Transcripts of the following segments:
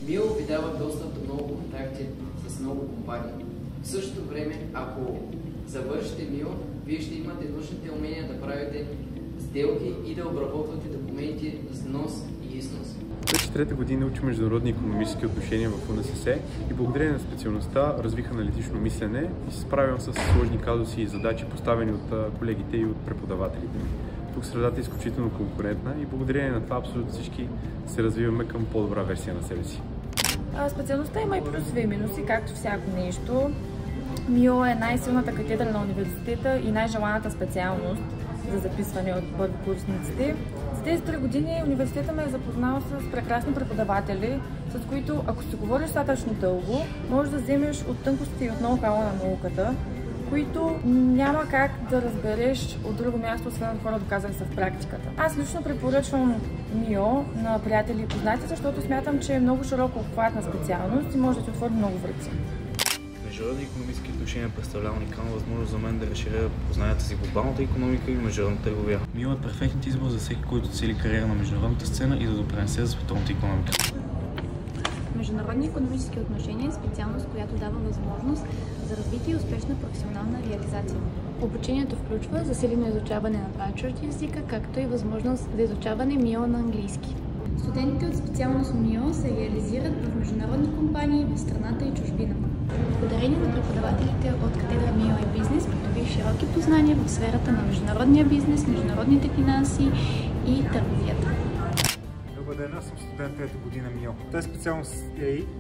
МИО ви дава достъп до много контакти с много компании. В същото време, ако завършите МИО, вие ще имате нужните умения да правите сделки и да обработвате документи с внос и износ. Вече трета година учи международни икономически отношения в УНСС и благодарение на специалността развих аналитично мислене и се справям с сложни казуси и задачи, поставени от колегите и от преподавателите ми. Тук средата е изключително конкурентна и благодарение на това абсолютно всички се развиваме към по-добра версия на себе си. Специалността има и плюсове и минуси, както всяко нещо. МИО е най-силната катедра на университета и най-желаната специалност за записване от първокурсниците. За тези 3 години университета ме е запознал с прекрасни преподаватели, с които, ако си говориш достатъчно дълго, можеш да вземеш от тънкостите и от ноу-хау на науката, които няма как да разбереш от друго място, освен от хора, доказали са в практиката. Аз лично препоръчвам МИО на приятели и познати, защото смятам, че е много широко обхватна специалност и може да ти отвори много врати. Международни икономически отношения представлява уникална възможност за мен да разширя познанията си в глобалната икономика и международната търговия. МИО е перфектният избор за всеки, който цели кариера на международната сцена и да допринесе за световната икономика. Международни икономически отношения е специалност, която дава възможност за развитие и успешна професионална реализация. Обучението включва засилено изучаване на 2 чужди езика, както и възможност за изучаване МИО на английски. Студентите от специалност МИО се реализират в международни компании в страната и чужбина. Благодарение на преподавателите от катедра МИО и бизнес придобих широки познания в сферата на международния бизнес, международните финанси и търговията. Добър ден, аз съм студент 3-та година МИО. Тази специалност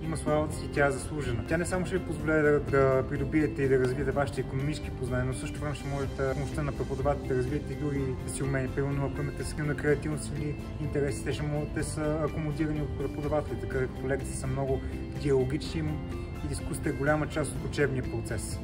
има славата си и тя е заслужена. Тя не само ще ви позволя да придобиете и да развиете вашите икономически познания, но също време ще можете с помощта на преподавателите да развиете и други си умения. Примерно, ако имате силна креативност или интереси, те са акомодирани от преподавателите, където лекции са много диалогични и дискусията е голяма част от учебния процес.